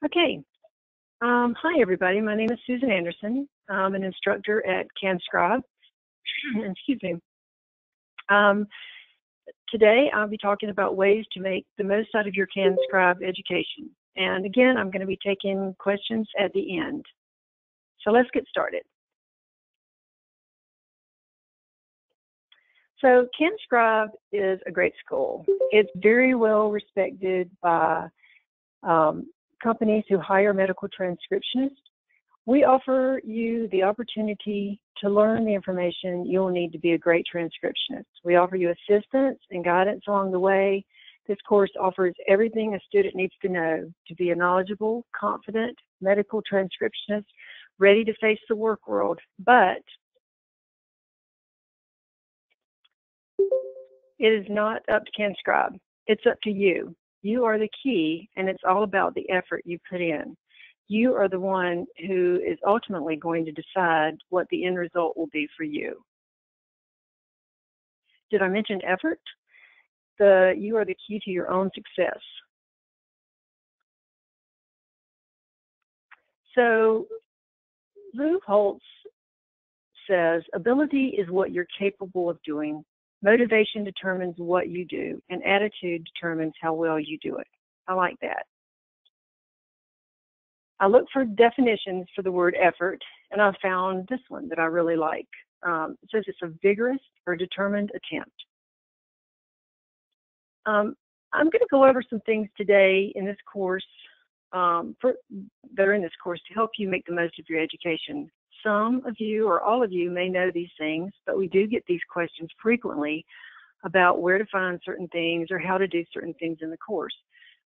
Okay. Hi, everybody. My name is Susan Anderson. I'm an instructor at CanScribe. Excuse me. Um, Today, I'll be talking about ways to make the most out of your CanScribe education. And again, I'm going to be taking questions at the end. So let's get started. So CanScribe is a great school. It's very well respected by companies who hire medical transcriptionists. We offer you the opportunity to learn the information you'll need to be a great transcriptionist. We offer you assistance and guidance along the way. This course offers everything a student needs to know to be a knowledgeable, confident medical transcriptionist ready to face the work world. But it is not up to CanScribe. It's up to you. You are the key, and it's all about the effort you put in. You are the one who is ultimately going to decide what the end result will be for you. Did I mention effort? You are the key to your own success. So Lou Holtz says, ability is what you're capable of doing. Motivation determines what you do, and attitude determines how well you do it. I like that. I looked for definitions for the word effort, and I found this one that I really like. It says it's a vigorous or determined attempt. I'm going to go over some things today in this course that are in this course to help you make the most of your education. Some of you or all of you may know these things, but we do get these questions frequently about where to find certain things or how to do certain things in the course.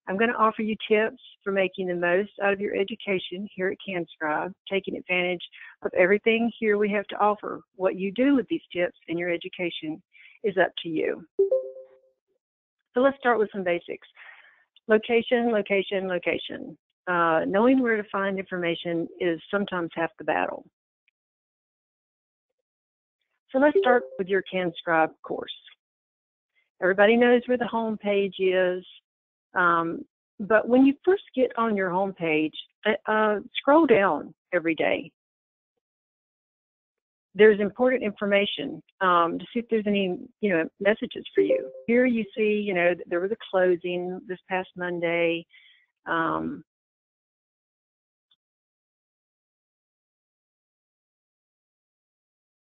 I'm going to offer you tips for making the most out of your education here at CanScribe, taking advantage of everything here we have to offer. What you do with these tips in your education is up to you. So let's start with some basics. Location, location, location. Knowing where to find information is sometimes half the battle. So let's start with your CanScribe course. Everybody knows where the home page is. But when you first get on your home page, scroll down every day. There's important information to see if there's any, messages for you. Here you see, there was a closing this past Monday.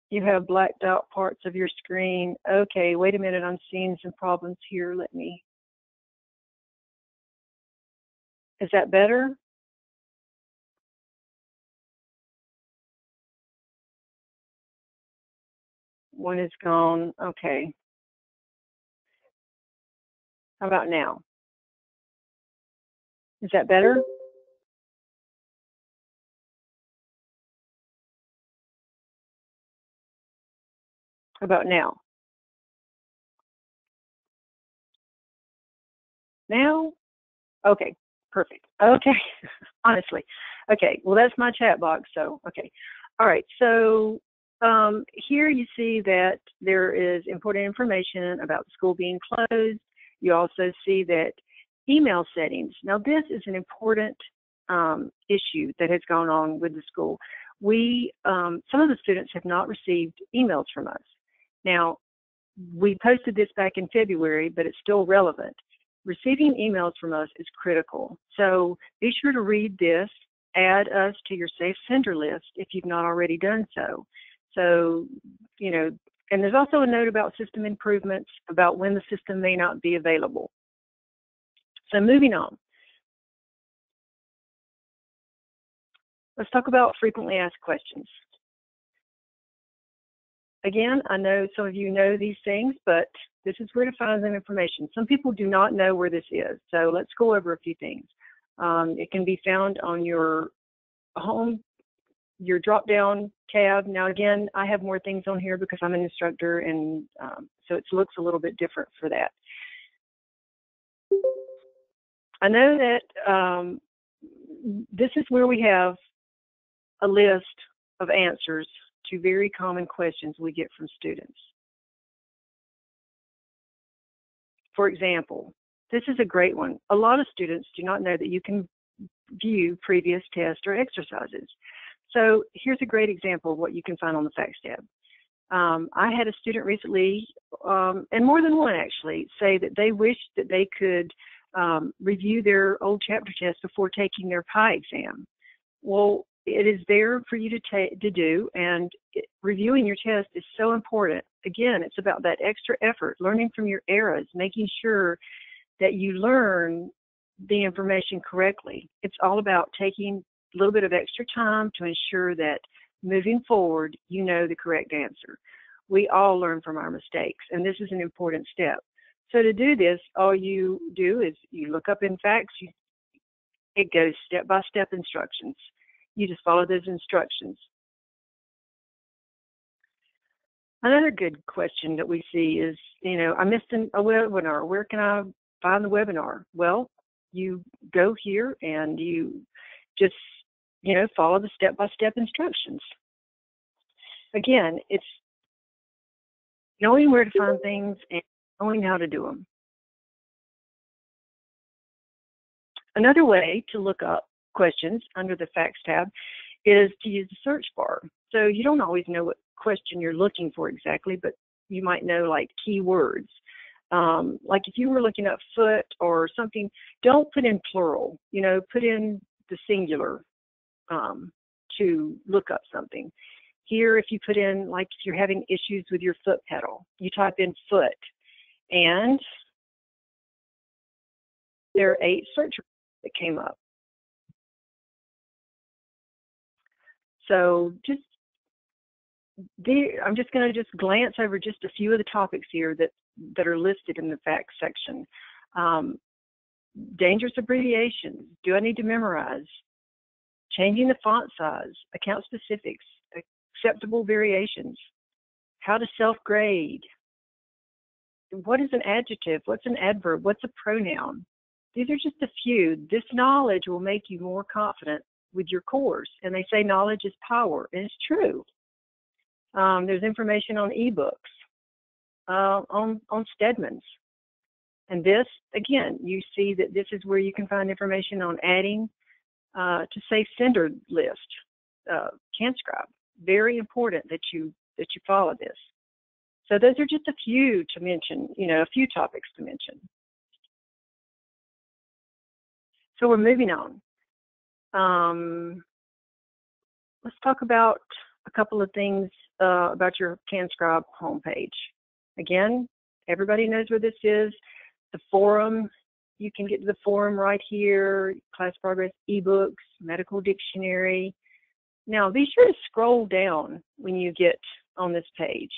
You have blacked out parts of your screen. Okay, wait a minute, I'm seeing some problems here. Is that better? One is gone. Okay. How about now? Is that better? How about now? Now? Okay, perfect. Okay, honestly. Okay, well, that's my chat box, so, okay. All right, so here you see that there is important information about the school being closed. You also see that email settings. Now, this is an important issue that has gone on with the school. Some of the students have not received emails from us. Now, we posted this back in February, but it's still relevant. Receiving emails from us is critical. So be sure to read this, add us to your safe sender list if you've not already done so. So, and there's also a note about system improvements, about when the system may not be available. So moving on. Let's talk about frequently asked questions. Again, I know some of you know these things, but this is where to find some information. Some people do not know where this is, so let's go over a few things. It can be found on your home, your drop-down tab. Now, again, I have more things on here because I'm an instructor, and so it looks a little bit different for that. I know that this is where we have a list of answers to very common questions we get from students. For example, this is a great one. A lot of students do not know that you can view previous tests or exercises. So here's a great example of what you can find on the Facts tab. I had a student recently, and more than one actually, say that they wished that they could review their old chapter test before taking their PI exam. Well, it is there for you to do, and reviewing your test is so important. Again, it's about that extra effort, learning from your errors, making sure that you learn the information correctly. It's all about taking a little bit of extra time to ensure that moving forward, you know the correct answer. We all learn from our mistakes, and this is an important step. So to do this, all you do is you look up in Facts. It goes step-by-step instructions. You just follow those instructions. Another good question that we see is, I missed a webinar. Where can I find the webinar? Well, you go here and you just, follow the step-by-step instructions. Again, it's knowing where to find things and knowing how to do them. Another way to look up questions under the Facts tab is to use the search bar. So you don't always know what question you're looking for exactly, but you might know like keywords. Like if you were looking up foot or something, don't put in plural, put in the singular to look up something. Here, if you put in, like if you're having issues with your foot pedal, you type in foot, and there are 8 search results that came up. So I'm just going to glance over just a few of the topics here that are listed in the Facts section. Dangerous abbreviations. Do I need to memorize? Changing the font size, account specifics, acceptable variations, how to self-grade. What is an adjective? What's an adverb? What's a pronoun? These are just a few. This knowledge will make you more confident with your course. And they say knowledge is power, and it's true. There's information on EBOOKS, on Stedman's. And this, again, you see that this is where you can find information on adding to Safe Sender list, CanScribe. Very important that you follow this. So those are just a few to mention, a few topics to mention. So we're moving on. Let's talk about a couple of things about your CanScribe homepage. Again, everybody knows where this is. The forum, you can get to the forum right here, class progress, ebooks, medical dictionary. Now, be sure to scroll down when you get on this page.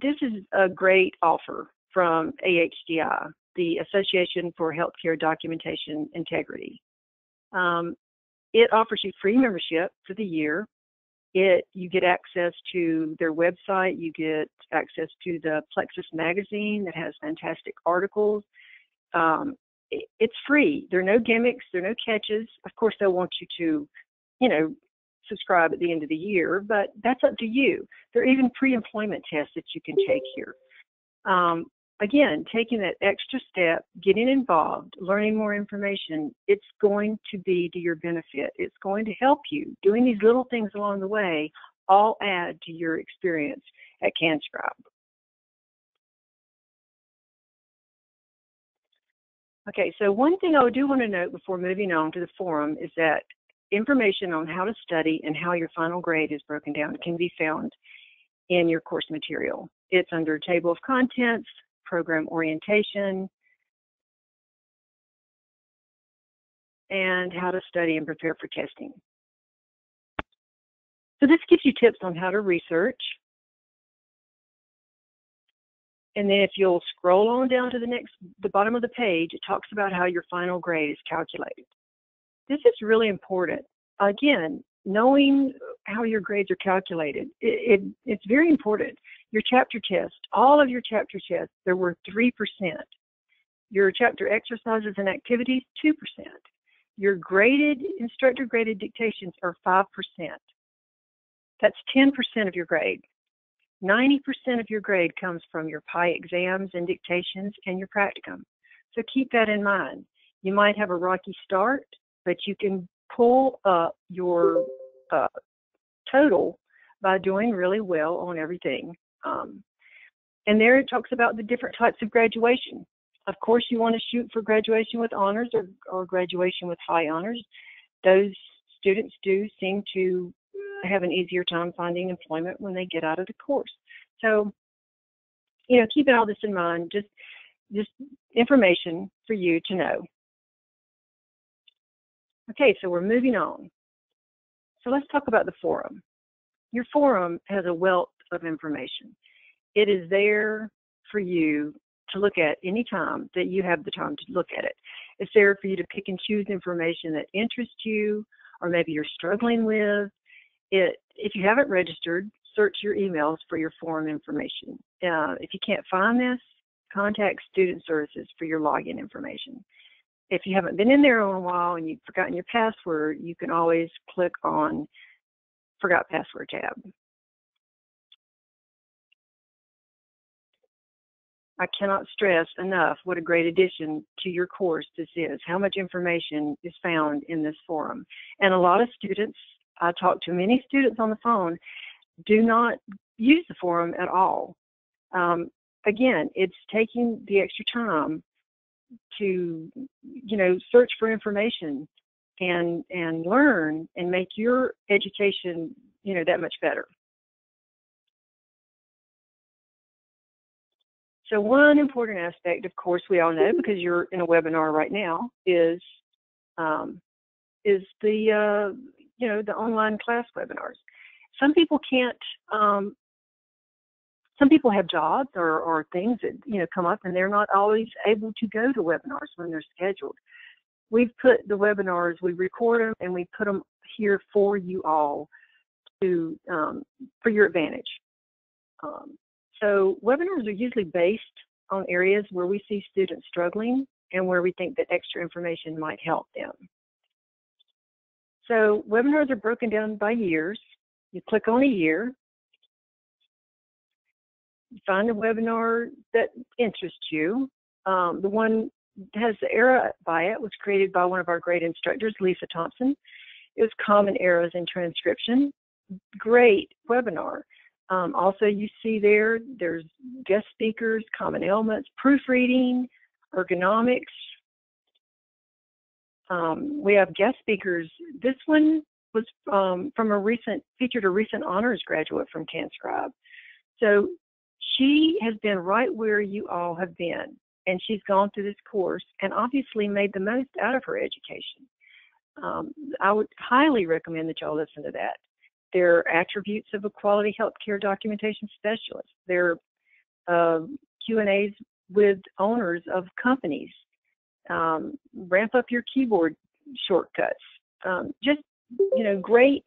This is a great offer from AHDI, the Association for Healthcare Documentation Integrity. It offers you free membership for the year. You get access to their website. You get access to the Plexus magazine that has fantastic articles. It's free. There are no gimmicks. There are no catches. Of course, they'll want you to, subscribe at the end of the year, but that's up to you. There are even pre-employment tests that you can take here. Again, taking that extra step, getting involved, learning more information, it's going to be to your benefit. It's going to help you. Doing these little things along the way all add to your experience at CanScribe. Okay, so one thing I do want to note before moving on to the forum is that information on how to study and how your final grade is broken down can be found in your course material. It's under Table of Contents, Program Orientation, and How to Study and Prepare for Testing. So this gives you tips on how to research. And then if you'll scroll on down to the bottom of the page, it talks about how your final grade is calculated. This is really important. Again, knowing how your grades are calculated, it's very important. Your chapter test, all of your chapter tests, there were 3%. Your chapter exercises and activities, 2%. Your instructor graded dictations are 5%. That's 10% of your grade. 90% of your grade comes from your PI exams and dictations and your practicum. So keep that in mind. You might have a rocky start, but you can pull up your total by doing really well on everything. And there it talks about the different types of graduation. Of course, you want to shoot for graduation with honors or graduation with high honors. Those students do seem to have an easier time finding employment when they get out of the course. So, keeping all this in mind, just information for you to know. Okay, so we're moving on. So let's talk about the forum. Your forum has a wealth of information. It is there for you to look at any time that you have the time to look at it. It's there for you to pick and choose information that interests you or maybe you're struggling with. If you haven't registered, search your emails for your forum information. If you can't find this, contact Student Services for your login information. If you haven't been in there in a while and you've forgotten your password, you can always click on Forgot Password tab. I cannot stress enough what a great addition to your course this is, how much information is found in this forum. And a lot of students, I talk to many students on the phone, do not use the forum at all. Again, it's taking the extra time to, search for information and learn and make your education, that much better. So one important aspect, of course, we all know because you're in a webinar right now, is the the online class webinars. Some people can't. Some people have jobs or things that come up, and they're not always able to go to webinars when they're scheduled. We've put the webinars, we record them, and we put them here for you all to for your advantage. So webinars are usually based on areas where we see students struggling and where we think that extra information might help them. So webinars are broken down by years. You click on a year, you find a webinar that interests you. The one that has the era by it was created by one of our great instructors, Lisa Thompson. It was Common Errors in Transcription. Great webinar. Also, you see there's guest speakers, common elements, proofreading, ergonomics. We have guest speakers. This one was featured a recent honors graduate from CanScribe. So she has been right where you all have been, and she's gone through this course and obviously made the most out of her education. I would highly recommend that y'all listen to that. They're attributes of a quality healthcare documentation specialist. They're Q&As with owners of companies. Ramp up your keyboard shortcuts. Just, great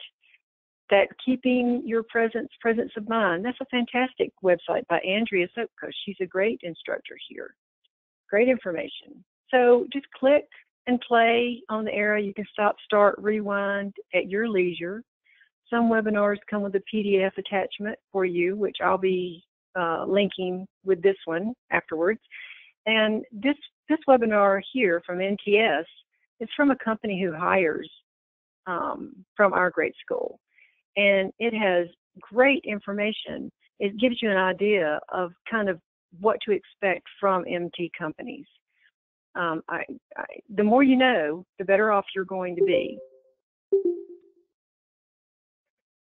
that keeping your presence of mind. That's a fantastic website by Andrea Sopko. She's a great instructor here. Great information. So just click and play on the arrow. You can stop, start, rewind at your leisure. Some webinars come with a PDF attachment for you, which I'll be linking with this one afterwards. And this webinar here from NTS is from a company who hires from our great school. And it has great information. It gives you an idea of kind of what to expect from MT companies. The more you know, the better off you're going to be.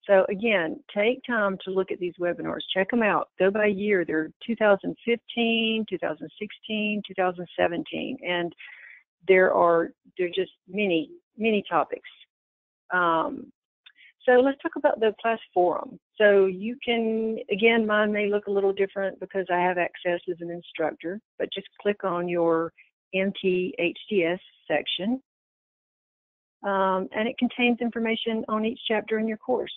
So again, take time to look at these webinars. Check them out. Go by year. They're 2015, 2016, 2017, and there are just many topics. So let's talk about the class forum. So you can, again, mine may look a little different because I have access as an instructor, but just click on your MT-HTS section, and it contains information on each chapter in your course.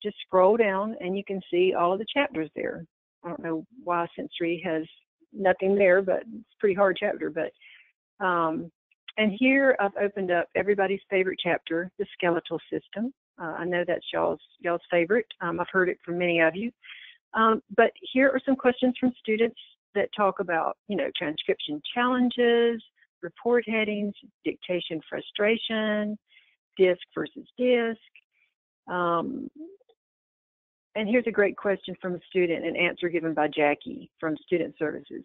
Just scroll down and you can see all of the chapters there. I don't know why Sensory has nothing there, but it's a pretty hard chapter. But and here I've opened up everybody's favorite chapter, the skeletal system. I know that's y'all's favorite. I've heard it from many of you. But here are some questions from students that talk about, transcription challenges, report headings, dictation frustration, disc versus disc. And here's a great question from a student, an answer given by Jackie from Student Services.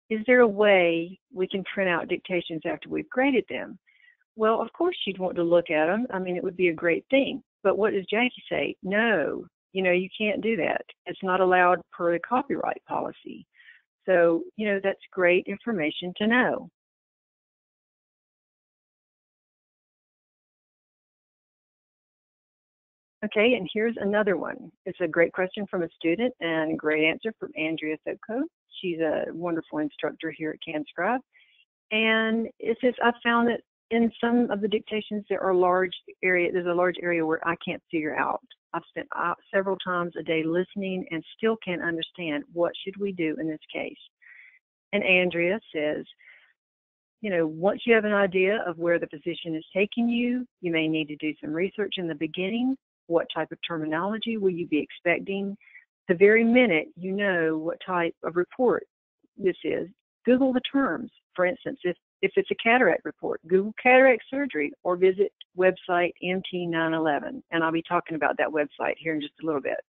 Is there a way we can print out dictations after we've graded them? Well, of course you'd want to look at them. I mean, it would be a great thing. But what does Jackie say? No, you can't do that. It's not allowed per the copyright policy. So, that's great information to know. Okay, and here's another one. It's a great question from a student and a great answer from Andrea Thoko. She's a wonderful instructor here at CanScribe. And it says, I've found that in some of the dictations there's a large area where I can't figure out. I've spent several times a day listening and still can't understand. What should we do in this case? And Andrea says, once you have an idea of where the position is taking you, you may need to do some research in the beginning. What type of terminology will you be expecting? The very minute you know what type of report this is, Google the terms. For instance, if it's a cataract report, Google cataract surgery or visit website MT911. And I'll be talking about that website here in just a little bit.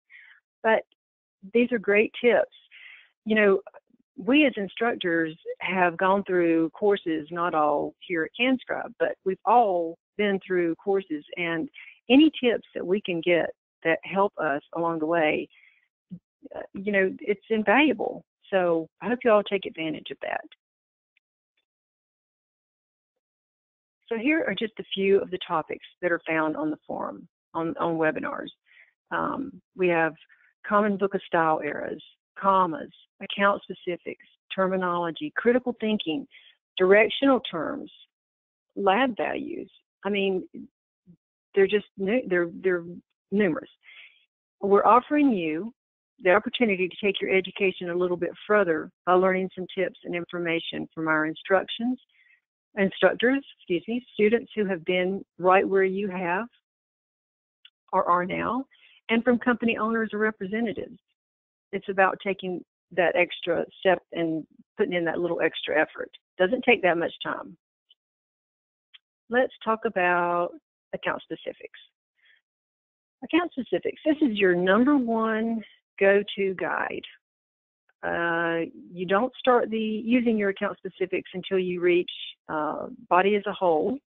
But these are great tips. We as instructors have gone through courses, not all here at CanScribe, but we've all been through courses, and any tips that we can get that help us along the way, it's invaluable. So I hope you all take advantage of that. So here are just a few of the topics that are found on the forum, on webinars. We have common book of style errors, commas, account specifics, terminology, critical thinking, directional terms, lab values. I mean, they're numerous. We're offering you the opportunity to take your education a little bit further by learning some tips and information from our instructors, students who have been right where you have or are now, and from company owners or representatives. It's about taking that extra step and putting in that little extra effort. Doesn't take that much time. Let's talk about account specifics. Account specifics. This is your number one go-to guide. You don't start using your account specifics until you reach body as a whole.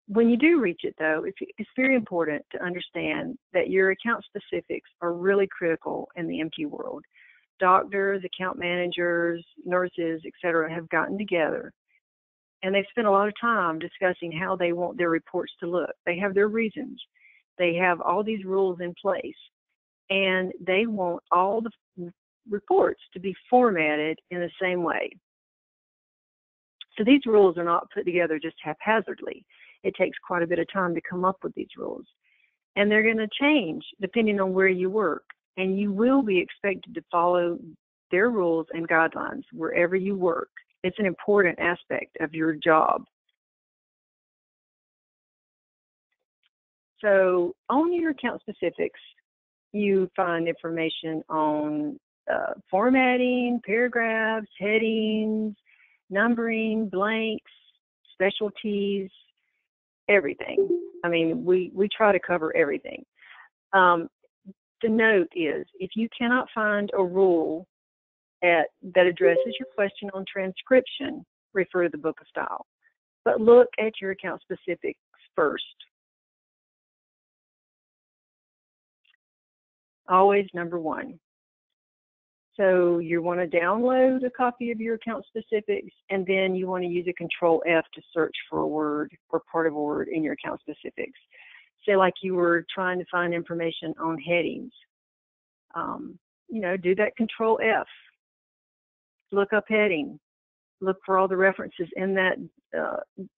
When you do reach it, though, it's very important to understand that your account specifics are really critical in the MT world. Doctors, account managers, nurses, etc. have gotten together, and they've spent a lot of time discussing how they want their reports to look. They have their reasons. They have all these rules in place, and they want all the reports to be formatted in the same way. So these rules are not put together just haphazardly. It takes quite a bit of time to come up with these rules. And they're going to change depending on where you work. And you will be expected to follow their rules and guidelines wherever you work. It's an important aspect of your job. So on your account specifics, you find information on formatting, paragraphs, headings, numbering, blanks, specialties, everything. I mean, we try to cover everything. The note is, if you cannot find a rule that addresses your question on transcription, refer to the book of style. But look at your account specifics first. Always number one. So you want to download a copy of your account specifics, and then you want to use a Control F to search for a word or part of a word in your account specifics. Say like you were trying to find information on headings. Do that Control F. Look up heading. Look for all the references in that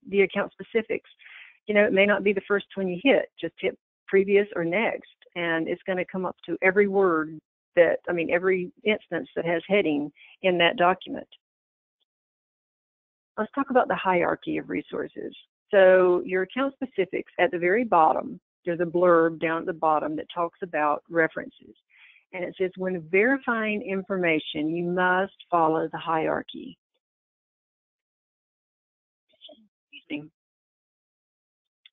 the account specifics. It may not be the first one you hit. Just hit previous or next, and it's going to come up to every word every instance that has heading in that document. Let's talk about the hierarchy of resources. So your account specifics at the very bottom, there's a blurb down at the bottom that talks about references. And it says, when verifying information, you must follow the hierarchy. me.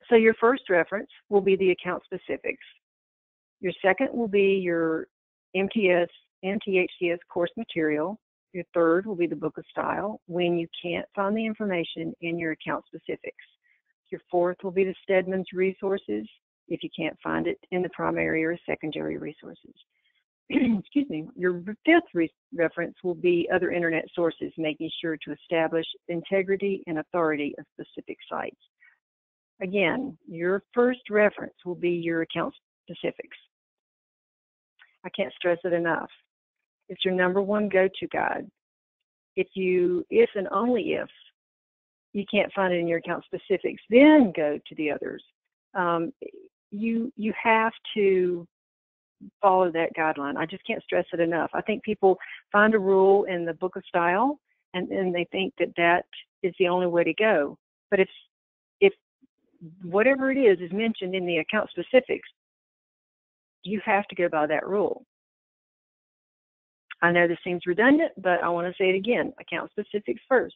So your first reference will be the account specifics. Your second will be your MTHCS course material. Your third will be the book of style when you can't find the information in your account specifics. Your fourth will be the Stedman's resources if you can't find it in the primary or secondary resources. Excuse me. Your fifth reference will be other internet sources, making sure to establish integrity and authority of specific sites. Again, your first reference will be your account specifics. I can't stress it enough. It's your number one go-to guide. If and only if you can't find it in your account specifics, then go to the others. You have to follow that guideline. I just can't stress it enough. I think people find a rule in the book of style and they think that is the only way to go. But if whatever it is mentioned in the account specifics, you have to go by that rule. I know this seems redundant, but I want to say it again. Account specifics first.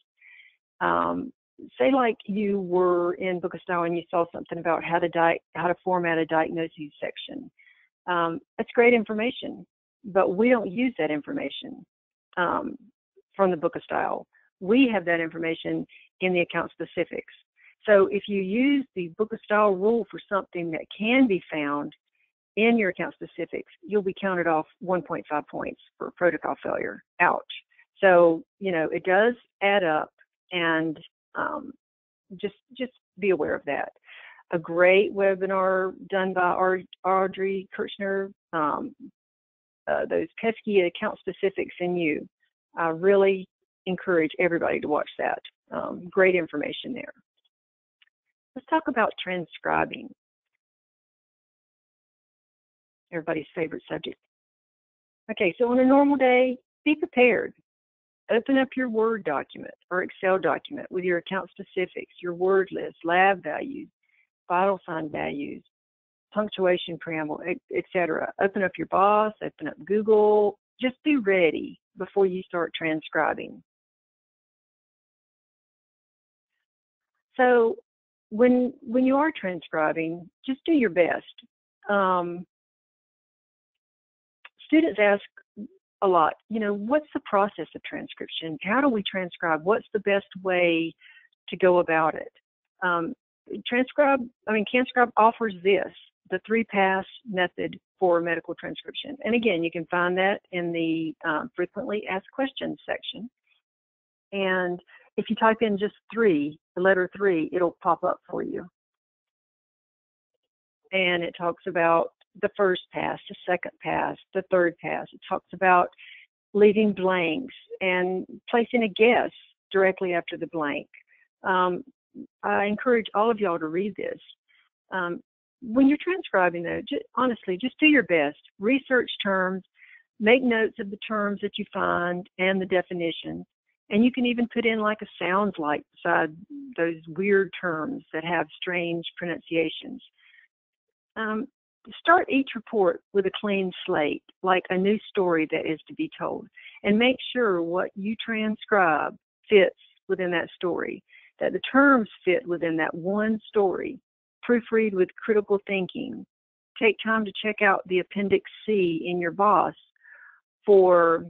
Say like you were in book of style and you saw something about how to format a diagnoses section. That's great information, but we don't use that information from the book of style. We have that information in the account specifics. So if you use the book of style rule for something that can be found in your account specifics, you'll be counted off 1.5 points for protocol failure. Ouch. So, it does add up, and just be aware of that. A great webinar done by Audrey Kirchner, those pesky account specifics in you. I really encourage everybody to watch that. Great information there. Let's talk about transcribing. Everybody's favorite subject. Okay, so on a normal day, be prepared. Open up your Word document or Excel document with your account specifics, your word list, lab values, vital sign values, punctuation preamble, etc. Open up your BOSS, open up Google. Just be ready before you start transcribing. So when you are transcribing, just do your best. Students ask a lot, what's the process of transcription? How do we transcribe? What's the best way to go about it? CanScribe offers this, the 3-pass method for medical transcription. And again, you can find that in the frequently asked questions section. And if you type in just 3, the letter 3, it'll pop up for you. And it talks about the first pass, the second pass, the third pass. It talks about leaving blanks and placing a guess directly after the blank. I encourage all of y'all to read this. When you're transcribing, though, honestly, just do your best. Research terms, make notes of the terms that you find and the definitions. And you can even put in like a sounds like beside those weird terms that have strange pronunciations. Start each report with a clean slate, like a new story that is to be told, and make sure what you transcribe fits within that story, that the terms fit within that one story. Proofread with critical thinking. Take time to check out the Appendix C in your BOSS for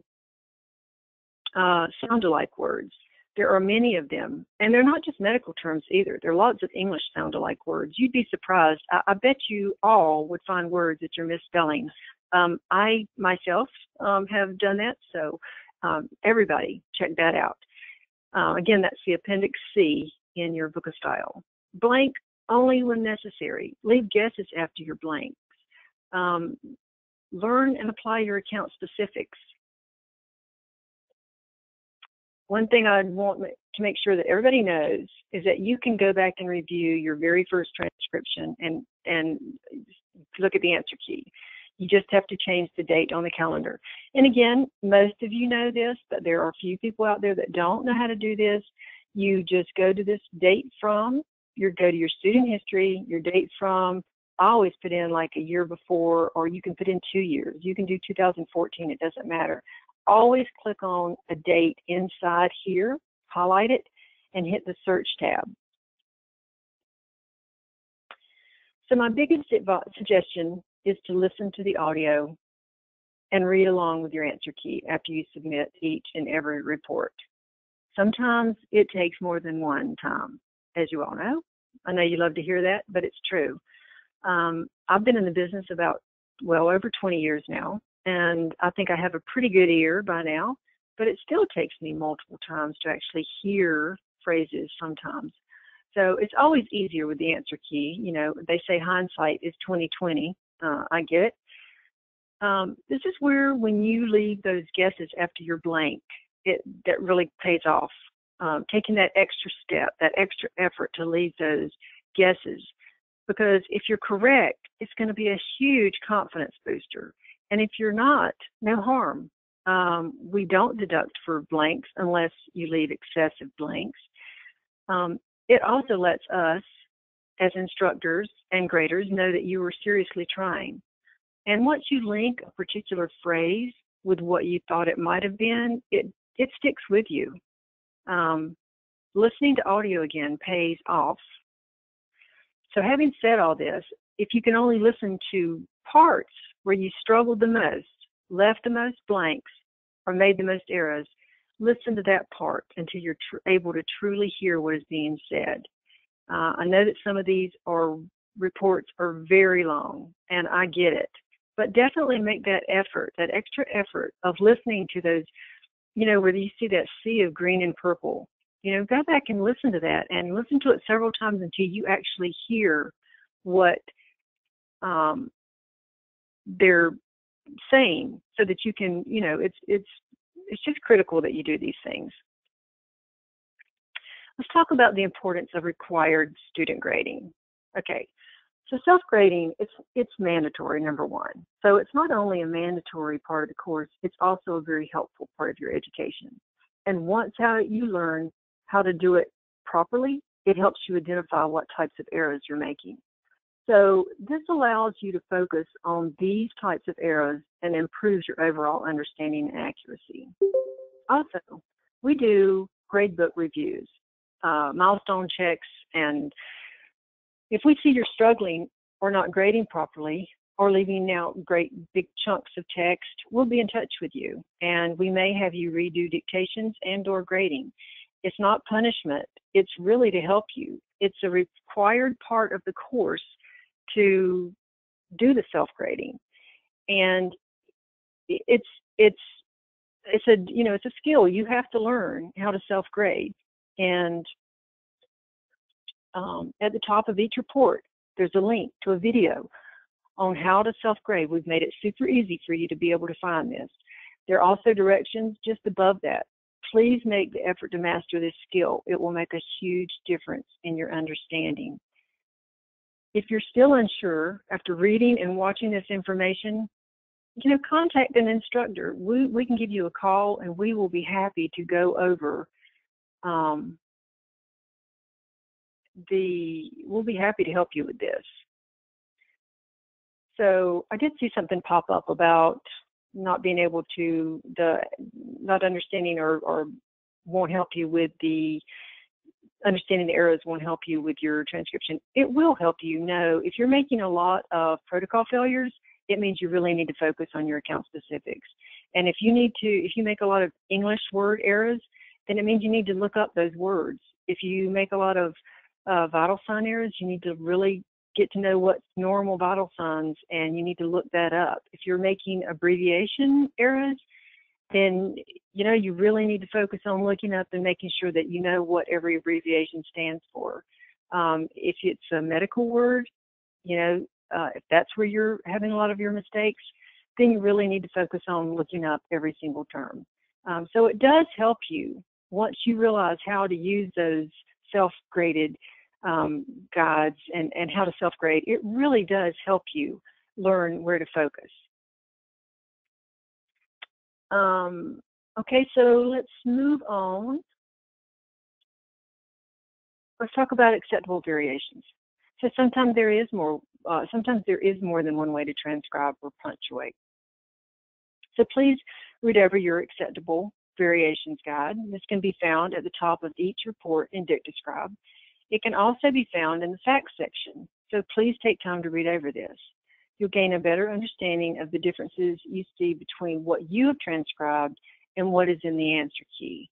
sound-alike words. There are many of them, and they're not just medical terms either. There are lots of English sound-alike words. You'd be surprised. I bet you all would find words that you're misspelling. I myself have done that, so everybody check that out. Again, that's the Appendix C in your book of style. Blank only when necessary. Leave guesses after your blanks. Learn and apply your account specifics. One thing I'd want to make sure that everybody knows is that you can go back and review your very first transcription and look at the answer key. You just have to change the date on the calendar. And again, most of you know this, but there are a few people out there that don't know how to do this. You just go to this date from, go to your student history, your date from. I always put in like a year before, or you can put in 2 years. You can do 2014, it doesn't matter. Always click on a date inside here, highlight it, and hit the search tab. So my biggest suggestion is to listen to the audio and read along with your answer key after you submit each and every report. Sometimes it takes more than one time, as you all know. I know you love to hear that, but it's true. I've been in the business about, well, over 20 years now, and I think I have a pretty good ear by now, but it still takes me multiple times to actually hear phrases sometimes. So it's always easier with the answer key. You know, they say hindsight is 20/20. I get it. This is where, when you leave those guesses after you're blank, that really pays off. Taking that extra step, that extra effort to leave those guesses. Because if you're correct, it's going to be a huge confidence booster. And if you're not, no harm. We don't deduct for blanks unless you leave excessive blanks. It also lets us, as instructors and graders, know that you were seriously trying. And once you link a particular phrase with what you thought it might have been, it sticks with you. Listening to audio again pays off. So having said all this, if you can only listen to parts where you struggled the most, left the most blanks, or made the most errors, listen to that part until you're able to truly hear what is being said. I know that some of these reports are very long, and I get it. But definitely make that effort, that extra effort of listening to those, you know, where you see that sea of green and purple. You know, go back and listen to that, and listen to it several times until you actually hear what they're saying, so that you can, you know, it's just critical that you do these things. Let's talk about the importance of required student grading. Okay, so self-grading, it's mandatory, number one. So it's not only a mandatory part of the course, it's also a very helpful part of your education. And once you learn how to do it properly, it helps you identify what types of errors you're making. So this allows you to focus on these types of errors and improves your overall understanding and accuracy. Also, we do gradebook reviews, milestone checks, and if we see you're struggling or not grading properly or leaving out great big chunks of text, we'll be in touch with you, and we may have you redo dictations and/or grading. It's not punishment. It's really to help you. It's a required part of the course to do the self-grading, and it's a skill. You have to learn how to self-grade, and at the top of each report, there's a link to a video on how to self-grade. We've made it super easy for you to be able to find this. There are also directions just above that. Please make the effort to master this skill. It will make a huge difference in your understanding. If you're still unsure after reading and watching this information, contact an instructor. We can give you a call, and we will be happy to go over we'll be happy to help you with this. So I did see something pop up about not being able to, not understanding or won't help you with understanding the errors won't help you with your transcription. It will help you know if you're making a lot of protocol failures, it means you really need to focus on your account specifics. And if you make a lot of English word errors, then it means you need to look up those words. If you make a lot of vital sign errors, you need to really get to know what's normal vital signs, and you need to look that up. If you're making abbreviation errors, then you really need to focus on looking up and making sure that you know what every abbreviation stands for. If it's a medical word, if that's where you're having a lot of your mistakes, then you really need to focus on looking up every single term. So it does help you once you realize how to use those self-graded guides and how to self-grade. It really does help you learn where to focus. Okay, so let's move on. Let's talk about acceptable variations. So sometimes there is more than one way to transcribe or punctuate. So please read over your acceptable variations guide. This can be found at the top of each report in DictaScribe. It can also be found in the facts section. So please take time to read over this. You'll gain a better understanding of the differences you see between what you have transcribed and what is in the answer key.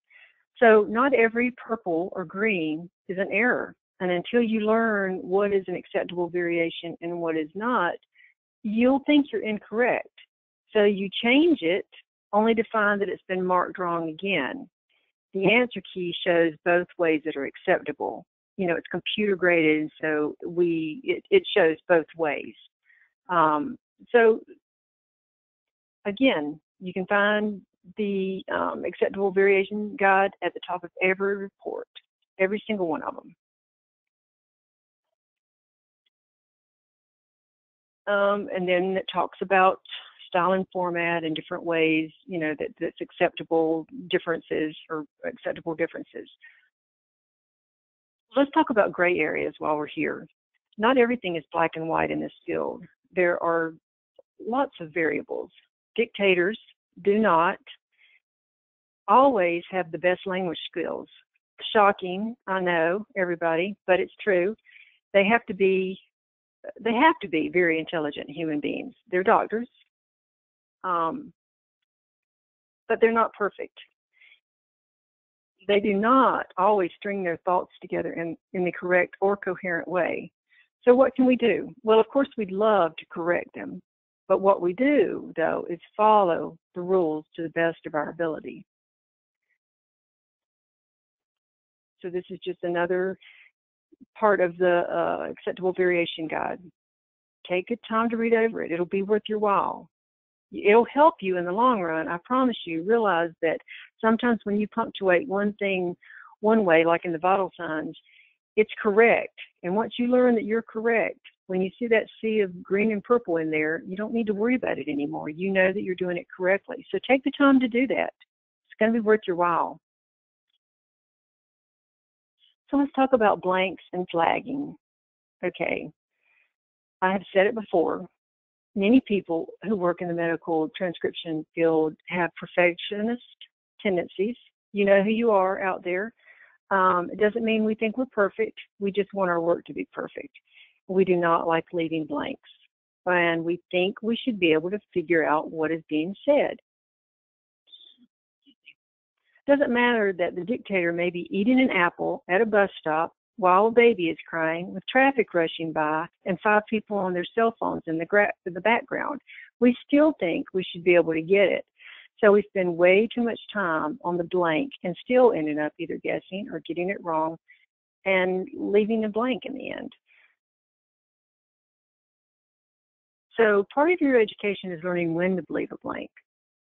So not every purple or green is an error. And until you learn what is an acceptable variation and what is not, you'll think you're incorrect. So you change it only to find that it's been marked wrong again. The answer key shows both ways that are acceptable. You know, it's computer graded, and so it shows both ways. So again, you can find the acceptable variation guide at the top of every report, every single one of them. And then it talks about style and format and different ways, you know, that's acceptable differences or acceptable differences. Let's talk about gray areas while we're here. Not everything is black and white in this field. There are lots of variables. Dictators do not always have the best language skills. Shocking, I know, everybody, but it's true. They have to be very intelligent human beings. They're doctors, but they're not perfect. They do not always string their thoughts together in the correct or coherent way. So what can we do? Well, of course, we'd love to correct them. But what we do, though, is follow the rules to the best of our ability. So this is just another part of the acceptable variation guide. Take a time to read over it. It'll be worth your while. It'll help you in the long run. I promise you. Realize that sometimes when you punctuate one thing one way, like in the vital signs, it's correct. And once you learn that you're correct, when you see that sea of green and purple in there, you don't need to worry about it anymore. You know that you're doing it correctly. So take the time to do that. It's going to be worth your while. So let's talk about blanks and flagging. Okay. I have said it before. Many people who work in the medical transcription field have perfectionist tendencies. You know who you are out there. It doesn't mean we think we're perfect. We just want our work to be perfect. We do not like leaving blanks. And we think we should be able to figure out what is being said. It doesn't matter that the dictator may be eating an apple at a bus stop while a baby is crying, with traffic rushing by and 5 people on their cell phones in the background. We still think we should be able to get it. So we spend way too much time on the blank and still ending up either guessing or getting it wrong and leaving the blank in the end. So part of your education is learning when to leave a blank.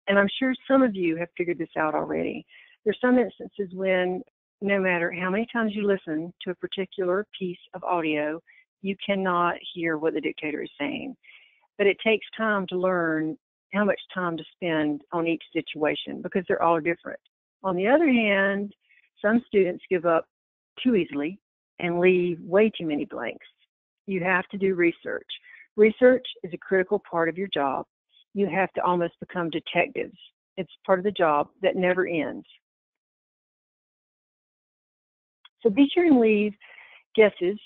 And I'm sure some of you have figured this out already. There's some instances when no matter how many times you listen to a particular piece of audio, you cannot hear what the dictator is saying. But it takes time to learn how much time to spend on each situation because they're all different. On the other hand, some students give up too easily and leave way too many blanks. You have to do research. Research is a critical part of your job. You have to almost become detectives. It's part of the job that never ends. So be sure and leave guesses,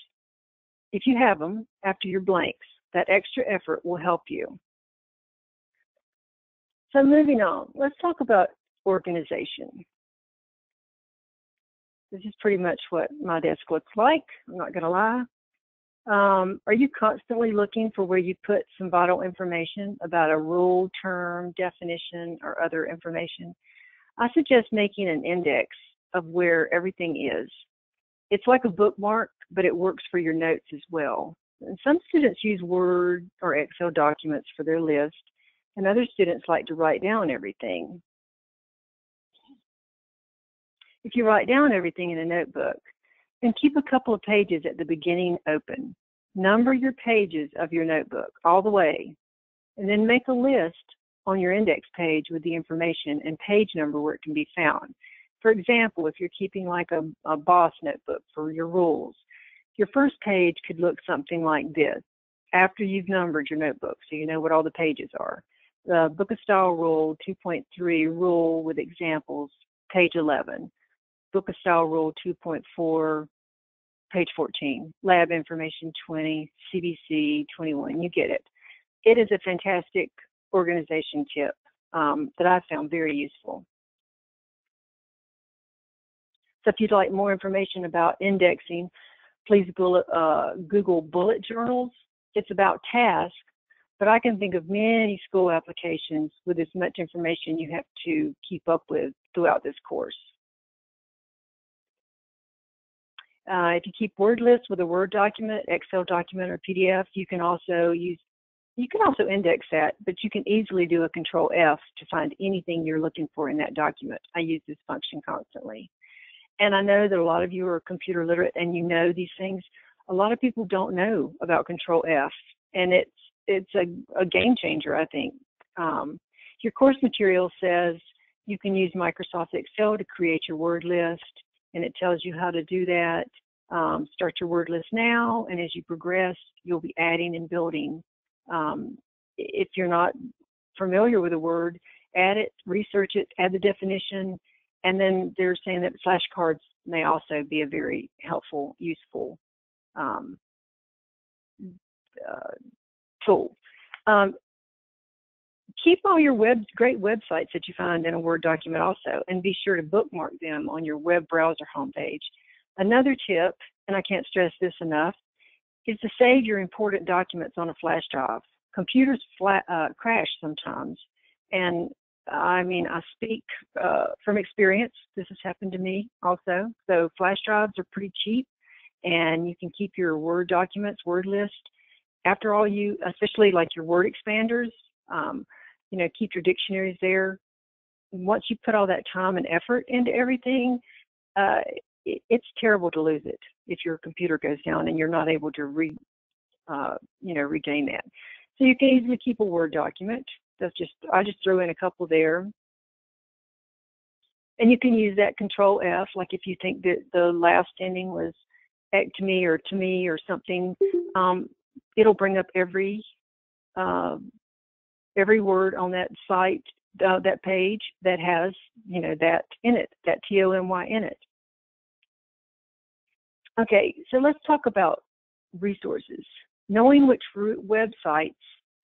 if you have them, after your blanks. That extra effort will help you. So moving on, let's talk about organization. This is pretty much what my desk looks like, I'm not going to lie. Are you constantly looking for where you put some vital information about a rule, term, definition, or other information? I suggest making an index of where everything is. It's like a bookmark, but it works for your notes as well. And some students use Word or Excel documents for their list, and other students like to write down everything. If you write down everything in a notebook, then keep a couple of pages at the beginning open. Number your pages of your notebook all the way, and then make a list on your index page with the information and page number where it can be found. For example, if you're keeping like a boss notebook for your rules, your first page could look something like this after you've numbered your notebook so you know what all the pages are. The Book of Style Rule 2.3 Rule with examples, page 11. Book of Style Rule 2.4 page 14, lab information 20, CBC 21, you get it. It is a fantastic organization tip that I found very useful. So if you'd like more information about indexing, please Google bullet journals. It's about tasks, but I can think of many school applications with as much information you have to keep up with throughout this course. If you keep word lists with a Word document, Excel document, or PDF, you can also index that, but you can easily do a Control F to find anything you're looking for in that document. I use this function constantly. And I know that a lot of you are computer literate and you know these things. A lot of people don't know about Control F, and it's a game changer, I think. Your course material says you can use Microsoft Excel to create your word list, and it tells you how to do that. Start your word list now, and as you progress, you'll be adding and building. If you're not familiar with a word, add it, research it, add the definition, and then they're saying that flashcards may also be a very helpful, useful tool. Keep all your great websites that you find in a Word document also, and be sure to bookmark them on your web browser homepage. Another tip, and I can't stress this enough, is to save your important documents on a flash drive. Computers crash sometimes, and I mean, I speak from experience. This has happened to me also. So flash drives are pretty cheap, and you can keep your Word documents, word list. After all, especially like your word expanders, keep your dictionaries there. Once you put all that time and effort into everything, it's terrible to lose it if your computer goes down and you're not able to regain that. So you can easily keep a Word document. I just throw in a couple there. And you can use that Control F, like if you think that the last ending was to me or something, it'll bring up every word on that site, that page that has, that in it, that TOMY in it. Okay, so let's talk about resources. Knowing which websites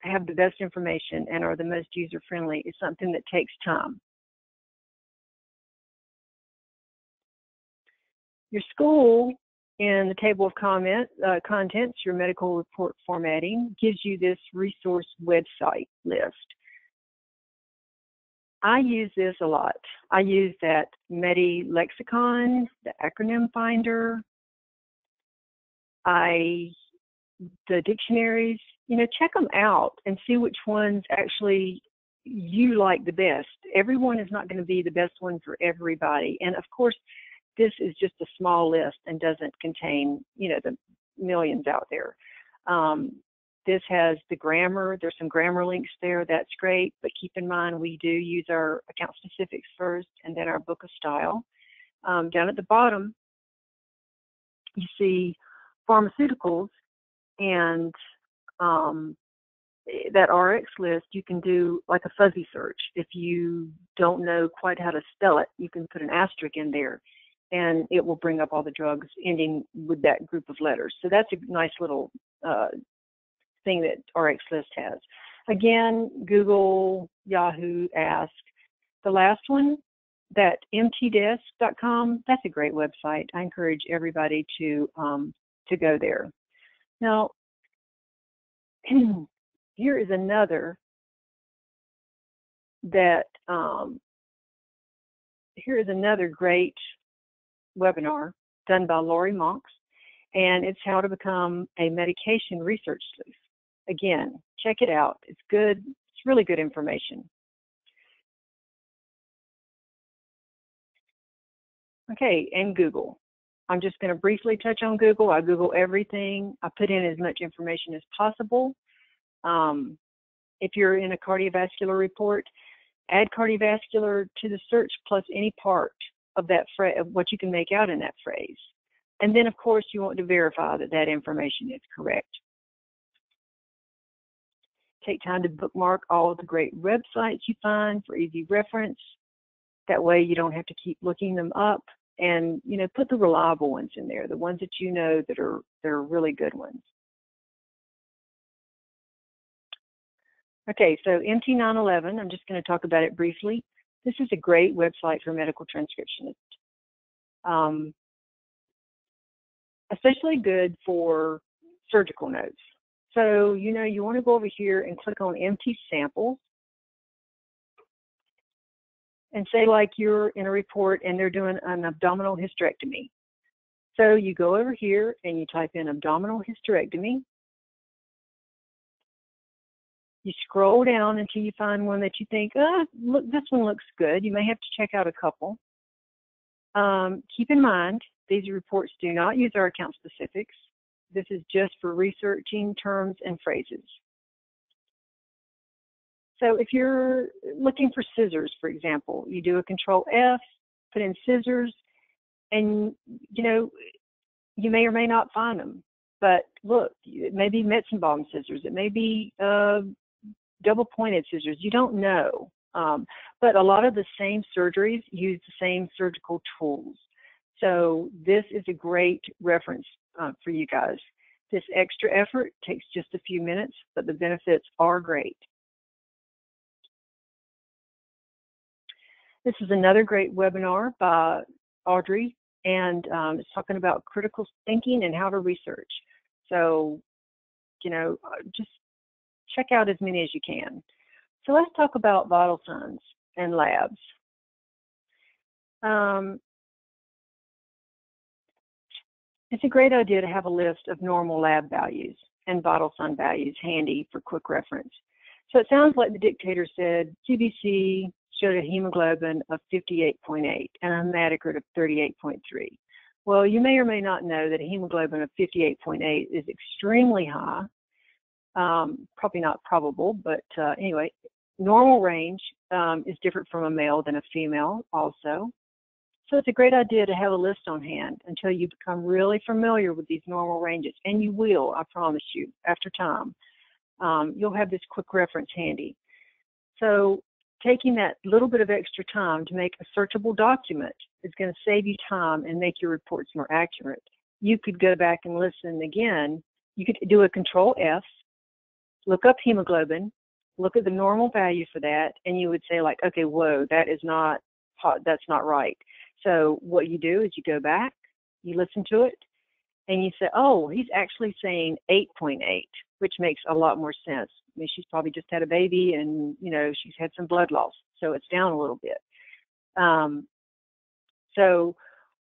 have the best information and are the most user-friendly is something that takes time. Your school, in the table of contents, your medical report formatting, gives you this resource website list. I use this a lot. I use that Medi Lexicon, the acronym finder, the dictionaries, check them out and see which ones actually you like the best. Everyone is not going to be the best one for everybody. And of course, this is just a small list and doesn't contain, the millions out there. This has the grammar. There's some grammar links there. That's great. But keep in mind, we do use our account specifics first and then our book of style. Down at the bottom, you see pharmaceuticals, and that RX list, you can do like a fuzzy search. If you don't know quite how to spell it, you can put an asterisk in there, and it will bring up all the drugs ending with that group of letters. So that's a nice little thing that RX list has. Again, Google, Yahoo, Ask. The last one, that mtdesk.com, that's a great website. I encourage everybody to go there. Now, here is another great webinar done by Lori Monks, and it's how to become a medication research sleuth. Again, check it out. It's good. It's really good information. Okay, and Google. I'm just going to briefly touch on Google. I Google everything. I put in as much information as possible. If you're in a cardiovascular report, add cardiovascular to the search plus any part of that phrase, of what you can make out in that phrase. And then, of course, you want to verify that that information is correct. Take time to bookmark all of the great websites you find for easy reference. That way you don't have to keep looking them up. and you know, put the reliable ones in there, the ones that you know that are they're really good ones. Okay, so MT911, I'm just going to talk about it briefly. This is a great website for medical transcriptionists. Especially good for surgical notes. So, you know, you want to go over here and click on empty samples and say like you're in a report and they're doing an abdominal hysterectomy. So you go over here and you type in abdominal hysterectomy. You scroll down until you find one that you think, look, this one looks good. You may have to check out a couple. Keep in mind, these reports do not use our account specifics. This is just for researching terms and phrases. So if you're looking for scissors, for example, you do a Control F, put in scissors, and you know, you may or may not find them. But look, it may be Metzenbaum scissors, it may be double-pointed scissors. You don't know. But a lot of the same surgeries use the same surgical tools. So this is a great reference for you guys. This extra effort takes just a few minutes, but the benefits are great. This is another great webinar by Audrey, and it's talking about critical thinking and how to research. So, you know, just check out as many as you can. So let's talk about vital signs and labs. It's a great idea to have a list of normal lab values and vital sign values handy for quick reference. So it sounds like the dictator said QBC showed a hemoglobin of 58.8 and a hematocrit of 38.3. Well, you may or may not know that a hemoglobin of 58.8 is extremely high. Probably not probable, but anyway, normal range is different from a male than a female also. So it's a great idea to have a list on hand until you become really familiar with these normal ranges. And you will, I promise you, after time. You'll have this quick reference handy. So taking that little bit of extra time to make a searchable document is going to save you time and make your reports more accurate. You could go back and listen again. You could do a Control F, look up hemoglobin, look at the normal value for that, and you would say like, okay, whoa, that's not right. So what you do is you go back, you listen to it, and you say, oh, he's actually saying 8.8, which makes a lot more sense. I mean, she's probably just had a baby and, you know, she's had some blood loss, so it's down a little bit. So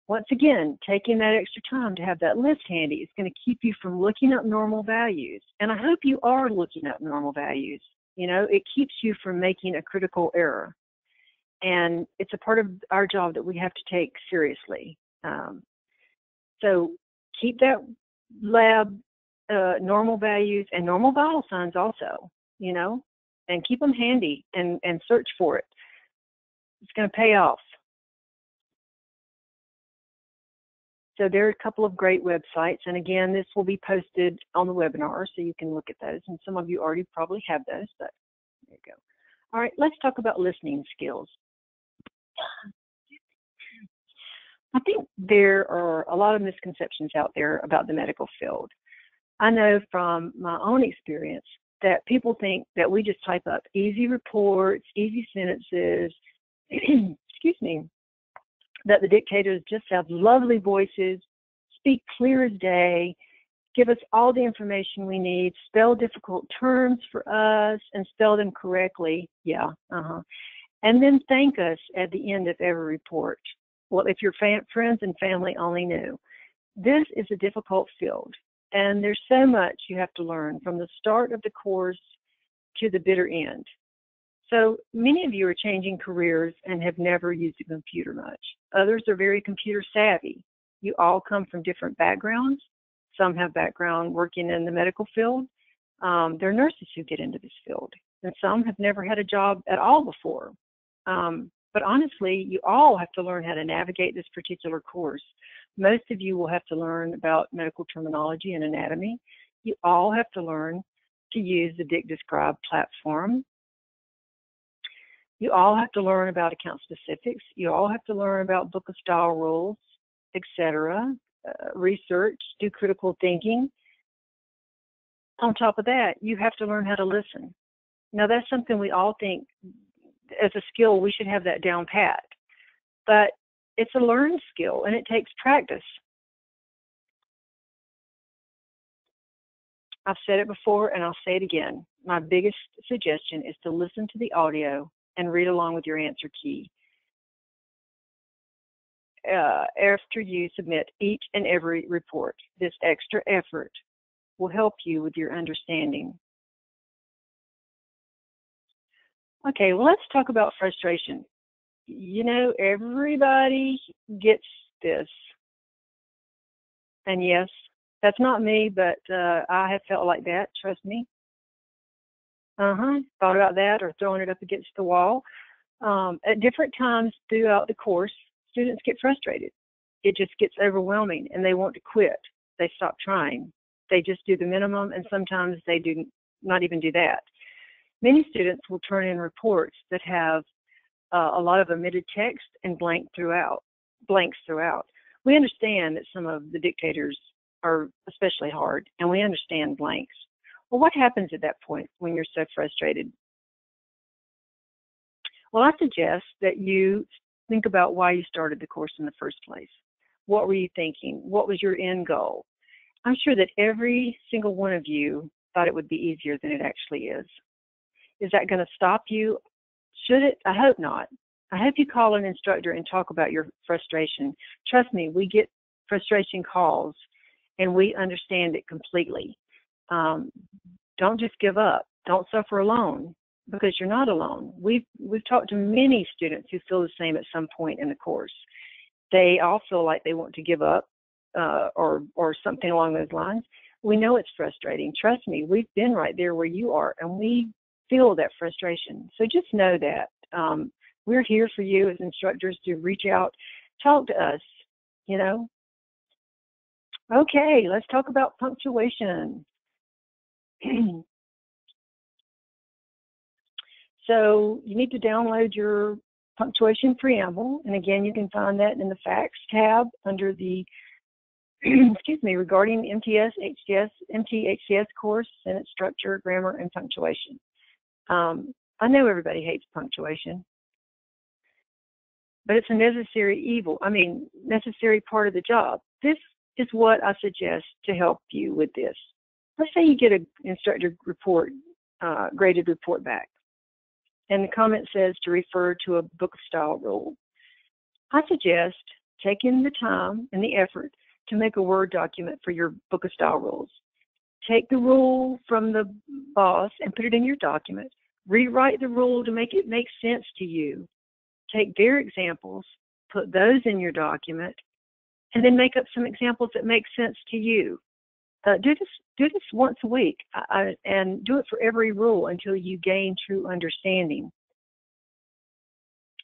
once again, taking that extra time to have that list handy is going to keep you from looking up normal values. And I hope you are looking up normal values. You know, it keeps you from making a critical error. And it's a part of our job that we have to take seriously. So keep that lab normal values and normal vital signs also, you know, and keep them handy and search for it. It's going to pay off. So there are a couple of great websites. And again, this will be posted on the webinar, so you can look at those. And some of you already probably have those, but there you go. All right, let's talk about listening skills. I think there are a lot of misconceptions out there about the medical field. I know from my own experience that people think that we just type up easy reports, easy sentences, excuse me, that the dictators just have lovely voices, speak clear as day, give us all the information we need, spell difficult terms for us, and spell them correctly. Yeah, and then thank us at the end of every report. Well, if your friends and family only knew. This is a difficult field, and there's so much you have to learn from the start of the course to the bitter end. So many of you are changing careers and have never used a computer much. Others are very computer savvy. You all come from different backgrounds. Some have background working in the medical field. There are nurses who get into this field, and some have never had a job at all before. But honestly, you all have to learn how to navigate this particular course. Most of you will have to learn about medical terminology and anatomy. You all have to learn to use the DictDescribe platform. You all have to learn about account specifics. You all have to learn about book of style rules, etc., research, do critical thinking. On top of that, you have to learn how to listen. Now, that's something we all think as a skill, we should have that down pat. But it's a learned skill, and it takes practice. I've said it before, and I'll say it again. My biggest suggestion is to listen to the audio and read along with your answer key. After you submit each and every report, this extra effort will help you with your understanding. Okay, well, let's talk about frustration. You know, everybody gets this. And yes, that's not me, but I have felt like that, trust me. Thought about that or throwing it up against the wall. At different times throughout the course, students get frustrated. It just gets overwhelming and they want to quit. They stop trying. They just do the minimum, and sometimes they do not even do that. Many students will turn in reports that have a lot of omitted text and blanks throughout. We understand that some of the dictators are especially hard, and we understand blanks. Well, what happens at that point when you're so frustrated? Well, I suggest that you think about why you started the course in the first place. What were you thinking? What was your end goal? I'm sure that every single one of you thought it would be easier than it actually is. Is that going to stop you? Should it? I hope not. I hope you call an instructor and talk about your frustration. Trust me, we get frustration calls, and we understand it completely. Don't just give up. Don't suffer alone, because you're not alone. We've talked to many students who feel the same at some point in the course. They all feel like they want to give up or something along those lines. We know it's frustrating. Trust me, we've been right there where you are, and we feel that frustration. So just know that we're here for you as instructors to reach out, talk to us, you know. Okay, let's talk about punctuation. So you need to download your punctuation preamble, and again, you can find that in the Facts tab under the regarding MT-HCS course, sentence structure, grammar, and punctuation. I know everybody hates punctuation, but it's a necessary part of the job. This is what I suggest to help you with this. Let's say you get an instructor report, graded report back, and the comment says to refer to a book of style rule. I suggest taking the time and the effort to make a Word document for your book of style rules. Take the rule from the boss and put it in your document. Rewrite the rule to make it make sense to you. Take their examples, put those in your document, and then make up some examples that make sense to you. Do this once a week, and do it for every rule until you gain true understanding.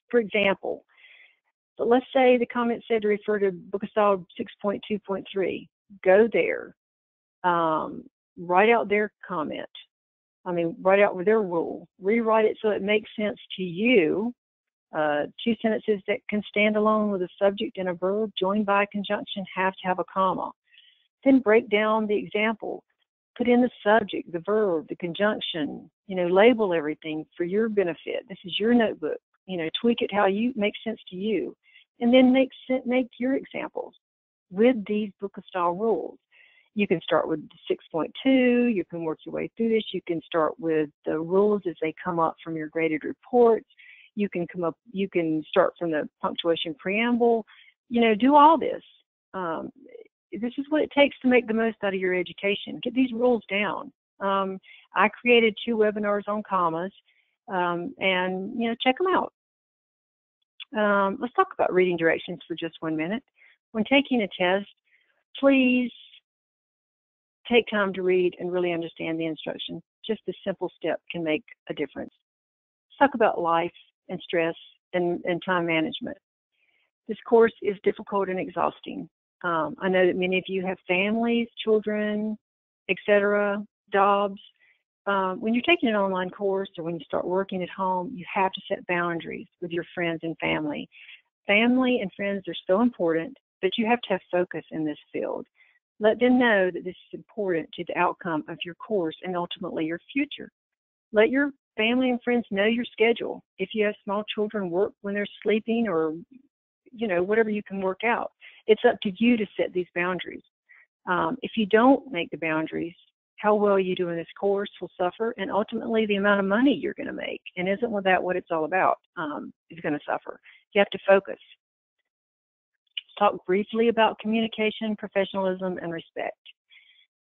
For example, so let's say the comment said to refer to Book of Style 6.2.3. Go there. Write out their comment. Write out their rule. Rewrite it so it makes sense to you. 2 sentences that can stand alone with a subject and a verb joined by a conjunction have to have a comma. Then break down the example. Put in the subject, the verb, the conjunction. Label everything for your benefit. This is your notebook. Tweak it how you make sense to you, and then make your examples with these book of style rules. You can start with 6.2. You can work your way through this. You can start with the rules as they come up from your graded reports. You can start from the punctuation preamble. Do all this. This is what it takes to make the most out of your education. Get these rules down. I created 2 webinars on commas, and check them out. Let's talk about reading directions for just 1 minute. When taking a test, please take time to read and really understand the instructions. Just a simple step can make a difference. Let's talk about life and stress and time management. This course is difficult and exhausting. I know that many of you have families, children, etc., jobs. when you're taking an online course or when you start working at home, you have to set boundaries with your friends and family. Family and friends are so important, but you have to have focus in this field. Let them know that this is important to the outcome of your course and ultimately your future. Let your family and friends know your schedule. If you have small children, work when they're sleeping or, whatever you can work out. It's up to you to set these boundaries. If you don't make the boundaries, how well you do in this course will suffer, and ultimately the amount of money you're going to make, and isn't that what it's all about, is going to suffer. You have to focus. Talk briefly about communication, professionalism, and respect.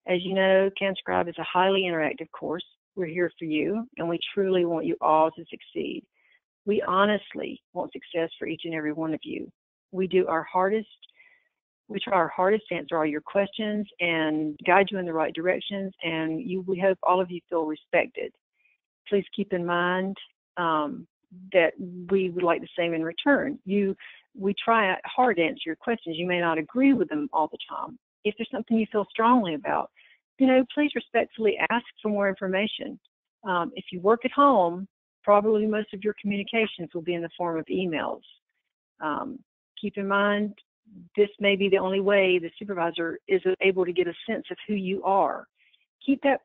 As you know, CanScribe is a highly interactive course. We're here for you, and we truly want you all to succeed. We honestly want success for each and every one of you. We do our hardest. We try our hardest to answer all your questions and guide you in the right directions, and we hope all of you feel respected. Please keep in mind that we would like the same in return. We try hard to answer your questions. You may not agree with them all the time. If there's something you feel strongly about, please respectfully ask for more information. If you work at home, probably most of your communications will be in the form of emails. Keep in mind, this may be the only way the supervisor is able to get a sense of who you are. Keep that,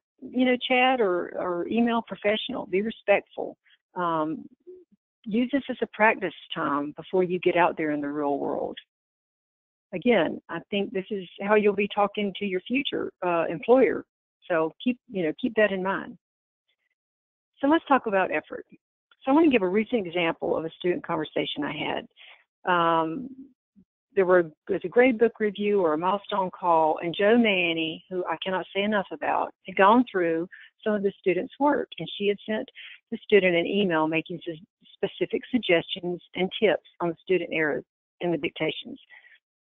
chat or email professional. Be respectful. Use this as a practice time before you get out there in the real world. Again, I think this is how you'll be talking to your future employer. So keep that in mind. So let's talk about effort. So I want to give a recent example of a student conversation I had. There was a grade book review or a milestone call, and Joe Manny, who I cannot say enough about, had gone through some of the student's work, and she had sent the student an email making specific suggestions and tips on the student errors in the dictations.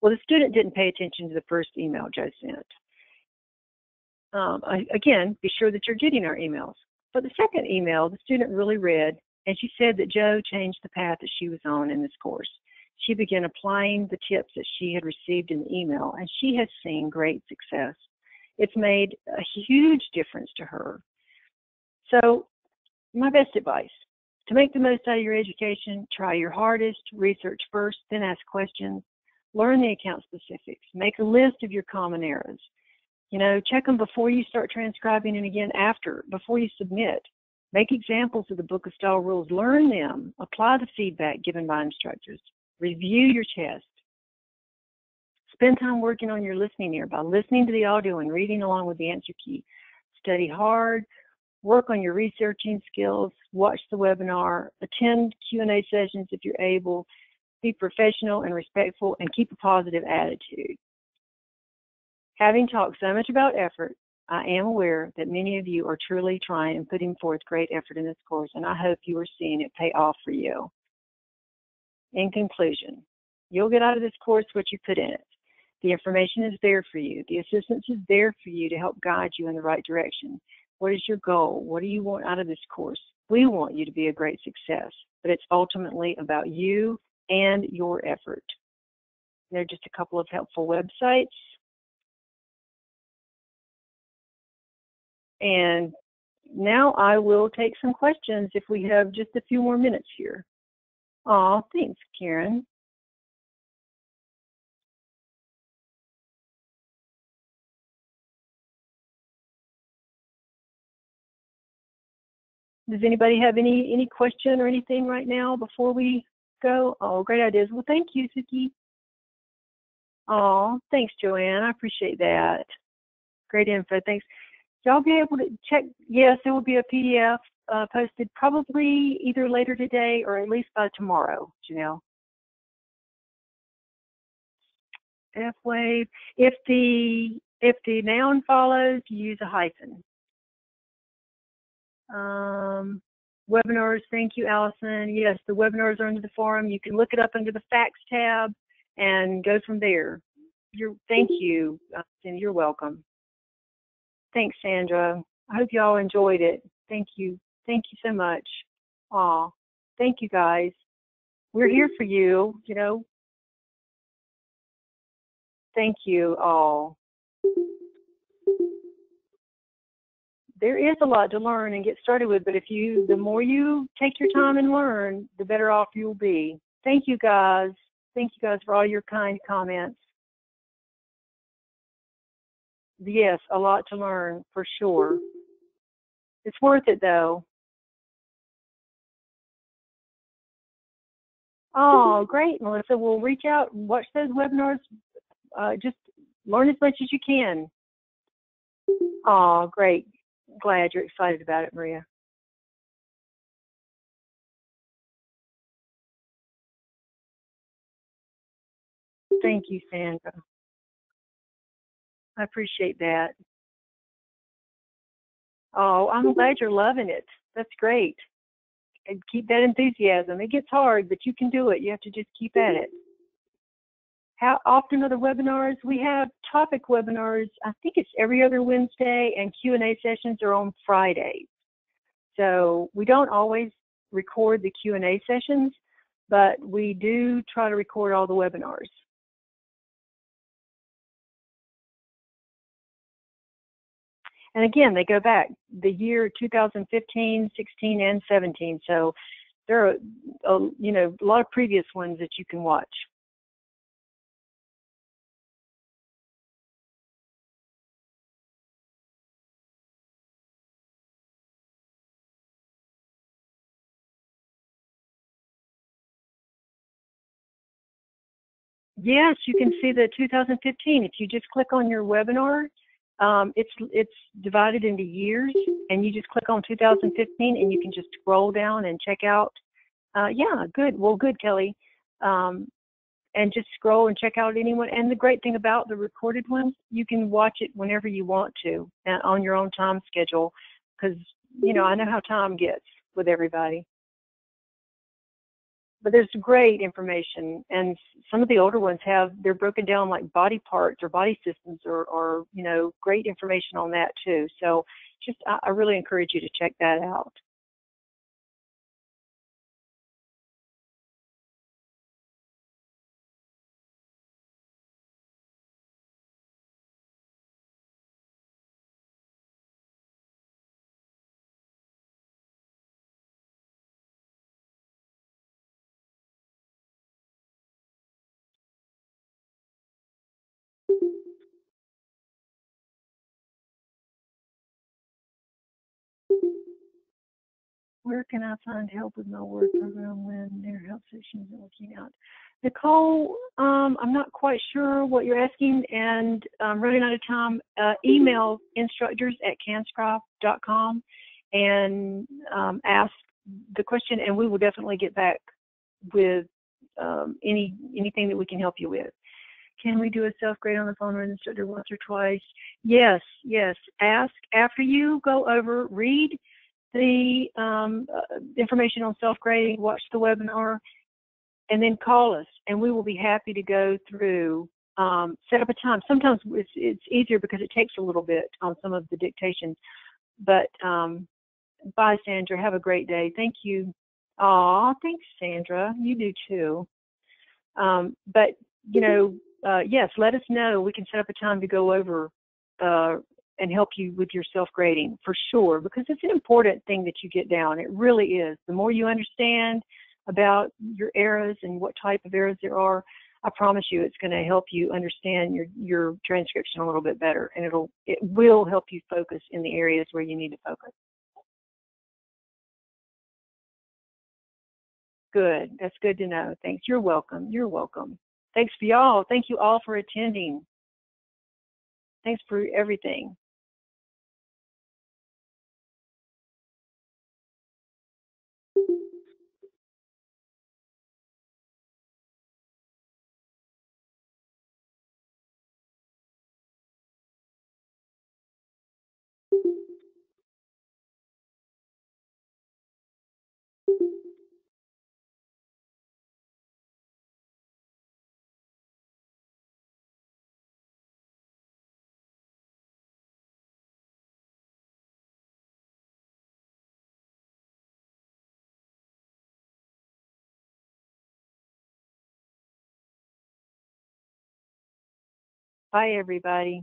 Well, the student didn't pay attention to the first email Joe sent. Again, be sure that you're getting our emails. But the second email, the student really read, and she said that Joe changed the path that she was on in this course. She began applying the tips that she had received in the email, and she has seen great success. It's made a huge difference to her. So my best advice, to make the most out of your education, try your hardest, research first, then ask questions, learn the account specifics, make a list of your common errors. Check them before you start transcribing and again before you submit. Make examples of the Book of Style rules, learn them, apply the feedback given by instructors. Review your test. Spend time working on your listening ear by listening to the audio and reading along with the answer key. Study hard. Work on your researching skills. Watch the webinar. Attend Q&A sessions if you're able. Be professional and respectful, and keep a positive attitude. Having talked so much about effort, I am aware that many of you are truly trying and putting forth great effort in this course, and I hope you are seeing it pay off for you. In conclusion, you'll get out of this course what you put in it. The information is there for you. The assistance is there for you to help guide you in the right direction. What is your goal? What do you want out of this course? We want you to be a great success, but it's ultimately about you and your effort. There are just a couple of helpful websites. And now I will take some questions if we have just a few more minutes here. Aw, thanks, Karen. Does anybody have any question or anything right now before we go? Oh, great ideas. Well, thank you, Suki. Oh, thanks, Joanne. I appreciate that. Great info. Thanks. Y'all be able to check. Yes, there will be a PDF posted probably either later today or at least by tomorrow, Janelle. F-wave. If the noun follows, you use a hyphen. Webinars, thank you, Allison. Yes, the webinars are under the forum. You can look it up under the facts tab and go from there. Thank you, and you're welcome. Thanks, Sandra. I hope y'all enjoyed it. Thank you. Thank you so much. Aw, thank you, guys. We're here for you, Thank you all. there is a lot to learn and get started with, but the more you take your time and learn, the better off you'll be. Thank you guys. Thank you guys for all your kind comments. Yes, a lot to learn for sure. It's worth it though. Oh, great, Melissa. We'll reach out and watch those webinars. Just learn as much as you can. Oh, great. Glad you're excited about it, Maria. Thank you, Sandra. I appreciate that. Oh, I'm glad you're loving it. That's great. And keep that enthusiasm. It gets hard, but you can do it. You have to just keep at it. How often are the webinars? We have topic webinars. I think it's every other Wednesday, and Q&A sessions are on Fridays. So we don't always record the Q&A sessions, but we do try to record all the webinars. And again, they go back the year 2015, 16, and 17. So there are, a lot of previous ones that you can watch. Yes, you can see the 2015. If you just click on your webinar, it's divided into years, and you just click on 2015, and you can just scroll down and check out. Yeah, good. Well, good, Kelly. And just scroll and check out anyone. And the great thing about the recorded ones, you can watch it whenever you want to, on your own time schedule, because I know how time gets with everybody. But there's great information, and some of the older ones they're broken down like body parts or body systems, or great information on that too. So I really encourage you to check that out. Where can I find help with my work program when their help session isn't working out? Nicole, I'm not quite sure what you're asking, and I'm running out of time. Email instructors@canscroft.com and ask the question, and we will definitely get back with anything that we can help you with. Can we do a self-grade on the phone with an instructor once or twice? Yes, yes. Ask after you go over, read the information on self-grading, watch the webinar, and then call us, and we will be happy to go through, set up a time. Sometimes it's easier because it takes a little bit on some of the dictations. But bye, Sandra. Have a great day. Thank you. Aw, thanks, Sandra. You do too. But, yes, let us know. We can set up a time to go over and help you with your self-grading for sure, because it's an important thing that you get down. It really is. The more you understand about your errors and what type of errors there are, I promise you it's going to help you understand your transcription a little bit better, and it will help you focus in the areas where you need to focus. Good. That's good to know. Thanks. You're welcome. You're welcome. Thanks for y'all. Thank you all for attending. Thanks for everything. Bye, everybody.